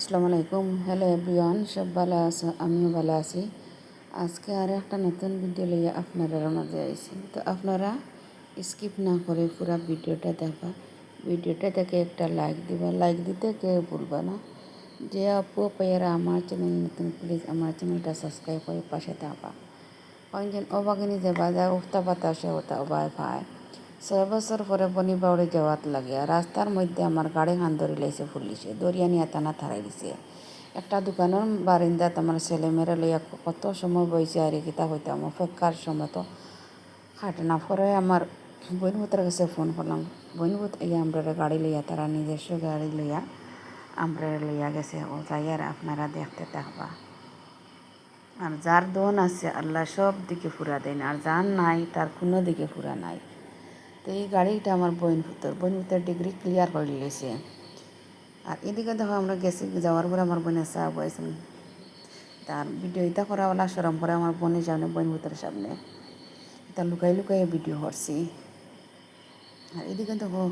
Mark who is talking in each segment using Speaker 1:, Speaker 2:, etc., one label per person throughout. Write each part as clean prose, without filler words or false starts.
Speaker 1: আসসালামু আলাইকুম। Hello everyone, সব ভালো আছো? আমিও ভালো আছি। আজকে আর একটা নতুন ভিডিও লইয়া আপনারা মাঝে আইছি। তো আপনারা স্কিপ না করে পুরো ভিডিওটা দেখবা। ভিডিওটা দেখে একটা লাইক দিবা, লাইক দিতে কেউ ভুলবা না। যে আপু পাইয়ারা আমার চ্যানেল নতুন, প্লিজ আমার চ্যানেলটা সাবস্ক্রাইব করে পাশে থাকবা। কয়েকজন অবাগিনী যে বাজার উঠতা বাতাসে ওটা অবায় পায় 6 বছর পরে বনি বাউড়ে যাওয়াত লাগে। রাস্তার মধ্যে আমার গাড়ি হান ধরি লাইছে পুলিশে, দরিয়া নিয়ে টানা থারাই দিছে। একটা দোকানের বারিন্দাত আমার ছেলেমেয়েরা লইয়া কত সময় বইছে আর কিতা হইতাম অপেক্ষার সময় তো হাঁটে না। পরে আমার বইনভূতের কাছে ফোন করলাম। বইনভূত আমরা গাড়ি লইয়া, তারা নিজস্ব গাড়ি লইয়া আমরা লইয়া গেছে। ও যাই আর আপনারা দেখতে থাকবা। আর যার দোন আছে আল্লাহ সব দিকে ফুরা দেয় না, আর যার নাই তার কোনো দিকে ফুরা নাই। তো এই গাড়িটা আমার বইনভূতের ডিগ্রি ক্লিয়ার করে লিয়েছে। আর এদিকে দেখো আমরা গেছি, যাওয়ার পরে আমার বোনের চা বয়েছেন। তার ভিডিও ইটা করাওয়ালা সরম করে আমার বোনের সামনে, বইনভূতের সামনে এটা লুকাই লুকাই ভিডিও করছি। আর এদিকে দেখো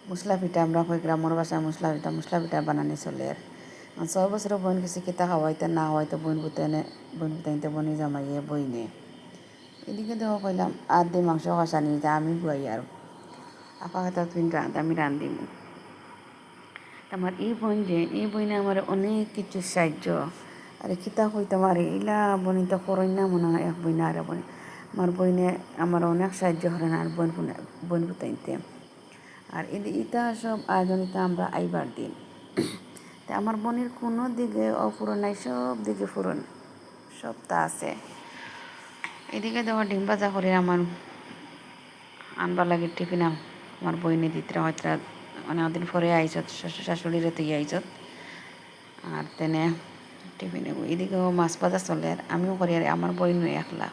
Speaker 1: মশলা পিঠা, আমরা কই গ্রামের বাসায় মশলা পিঠা বানানি চলে। আর 6 বছরের বোন গেছি কিতা খাওয়াইতে না হওয়াইতে বইনভূতে বনি জামাইয়ে বইনে। এদিকে দেখো কইলাম আর দিয়ে মাংস কষানি যা আমি বুয়াই আর আপা কথা তুই আমি রান্ধিম। আমার এই বইনে আমার অনেক কিছু সাহায্য। আর কিতা হইতাম আর ইলা বনি তো করই না মনে হয় এক বইনে আর বই আমার বইনে আমার অনেক সাহায্য করেন আর বোন বুতাইতে। আর ইটা সব আয়োজনটা আমরা আইবার দিন। তা আমার বোনের কোনো দিকে অপূরণ নাই, সব দিকে পূরণ, সবটা আছে। এদিকে দেওয়া ডিম ভাজা করে আমার আনবার লাগে টিফিন আমার বইনে দিতে হয়তো অনেকদিন পরে আইসত, শ্বশুর শাশুড়িরে তুই আইসত আর তেনে টিফিনে এদিকেও মাছ ভাজা চলে। আর আমিও করি আর আমার বইনও একলা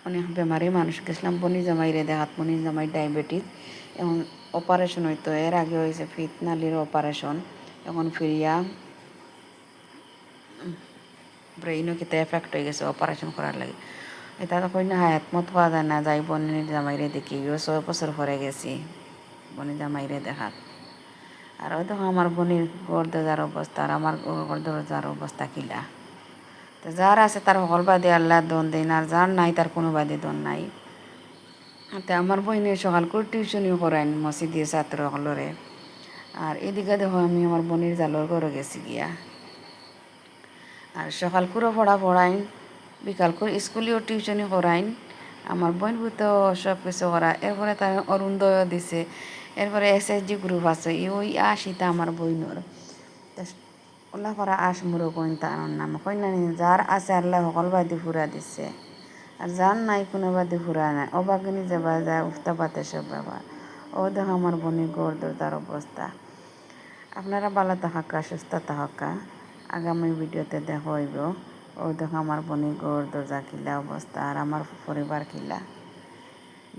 Speaker 1: অনেক বেমারি মানুষ গেছিলাম বনি জামাইরে দেখাত। বনি জামাই ডায়াবেটিস, এখন অপারেশন হইতো। এর আগে হয়েছে ফিটনালির অপারেশন, এখন ফিরিয়া ব্রেইনও কিতা এফেক্ট হয়ে গেছে অপারেশন করার লাগে। এটা তো কই না হায়াত মত পাওয়া যায় না, যাই বনির জামাইরে দেখি 6 বছর পরে গেছি বনি জামাইরে দেখাত। আর ওই দেখো আমার বনির গড় দরজার অবস্থা আর আমার গড় দরজার অবস্থা কিলা। তো যার আছে তার সকল বাদে আল্লাহ দন দেন, আর যার নাই তার কোনো বাদে দন নাই। তো আমার বইনে সকাল করে টিউশনিও করাইন মসজিদের ছাত্র সকলরে। আর এদিকে দেখো আমি আমার বনির জালর ঘরে গেছি গিয়া। আর সকাল করে পড়াইন, বিকাল করে স্কুলেও টিউশনি করাইন। আমার বোন তো সব কিছু করা। এরপরে তার অরুণোদয় দিছে, এরপরে SHG গ্রুপ আছে ওই আশিটা আমার বইনর। ওলা করা আশ মুরো কইন তার নাম কই না, যার আছে আল্লাহ সকল বাদি ফুরা দিছে, আর যার নাই কোনো বাদি ফুরা নাই। অবাগিনী যাবা যায় উফতা পাতে সব বাবা। ও দেখ আমার বোনের গড় দরজার অবস্থা। আপনারা ভালো থাকা, সুস্থ থাকা। আগামী ভিডিওতে দেখা হইব। ও দেখো আমার বোনের গড় দরজা কিলা অবস্থা আর আমার পরিবার কিলা।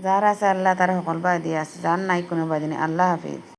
Speaker 1: যার আছে আল্লাহ তার সকল বাদি আছে, যার নাই কোনো বাদি নেই। আল্লাহ হাফিজ।